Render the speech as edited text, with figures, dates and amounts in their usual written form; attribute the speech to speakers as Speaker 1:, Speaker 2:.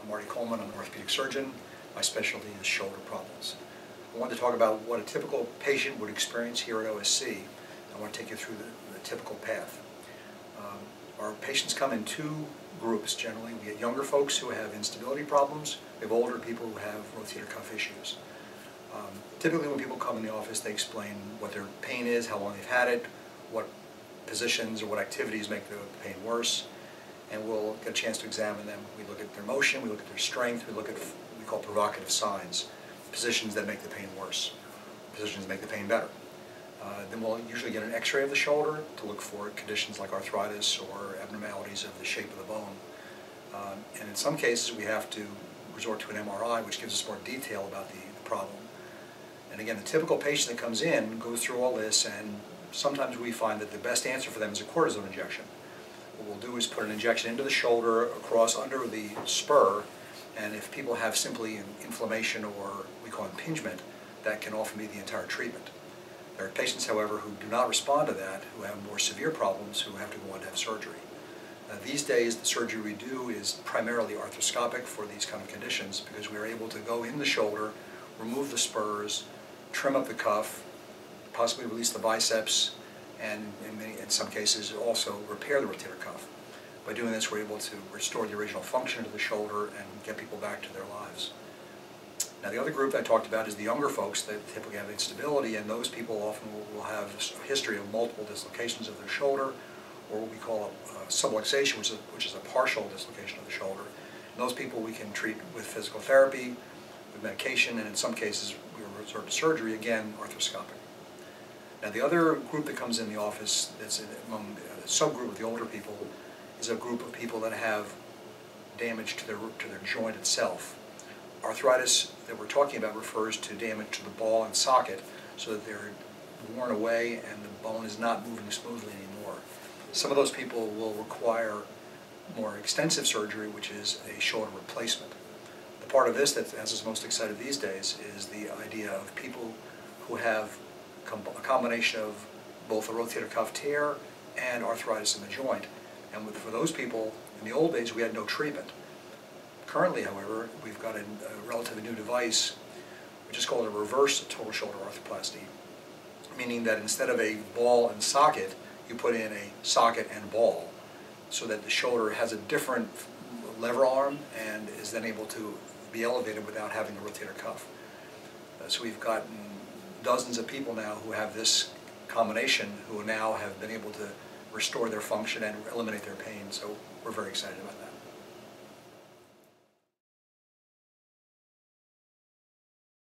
Speaker 1: Marty Coleman. I'm an orthopedic surgeon. My specialty is shoulder problems. I wanted to talk about what a typical patient would experience here at OSC. I want to take you through the typical path. Our patients come in two groups generally. We get younger folks who have instability problems. We have older people who have rotator cuff issues. Typically when people come in the office, they explain what their pain is, how long they've had it, what positions or what activities make the pain worse, and we'll get a chance to examine them. We look at their motion, we look at their strength, we look at what we call provocative signs, positions that make the pain worse, positions that make the pain better. Then we'll usually get an x-ray of the shoulder to look for conditions like arthritis or abnormalities of the shape of the bone. And in some cases we have to resort to an MRI, which gives us more detail about the problem. And again, the typical patient that comes in goes through all this, and sometimes we find that the best answer for them is a cortisone injection. What we'll do is put an injection into the shoulder across under the spur, and if people have simply an inflammation or we call impingement, that can often be the entire treatment. There are patients, however, who do not respond to that, who have more severe problems, who have to go on to have surgery. These days, the surgery we do is primarily arthroscopic for these kind of conditions because we are able to go in the shoulder, remove the spurs, trim up the cuff, possibly release the biceps, and in some cases also repair the rotator cuff. By doing this, we're able to restore the original function of the shoulder and get people back to their lives. Now, the other group I talked about is the younger folks that typically have instability, and those people often will have a history of multiple dislocations of their shoulder, or what we call a subluxation, which is a partial dislocation of the shoulder. And those people we can treat with physical therapy, with medication, and in some cases we resort to surgery, again, arthroscopic. Now, the other group that comes in the office that's among the subgroup of the older people is a group of people that have damage to their joint itself. Arthritis that we're talking about refers to damage to the ball and socket so that they're worn away and the bone is not moving smoothly anymore. Some of those people will require more extensive surgery, which is a shoulder replacement. The part of this that has us most excited these days is the idea of people who have a combination of both a rotator cuff tear and arthritis in the joint. And for those people, in the old days, we had no treatment. Currently, however, we've got a relatively new device, which is called a reverse total shoulder arthroplasty, meaning that instead of a ball and socket, you put in a socket and ball, so that the shoulder has a different lever arm and is then able to be elevated without having the rotator cuff. So we've gotten dozens of people now who have this combination who now have been able to restore their function and eliminate their pain, so we're very excited about that.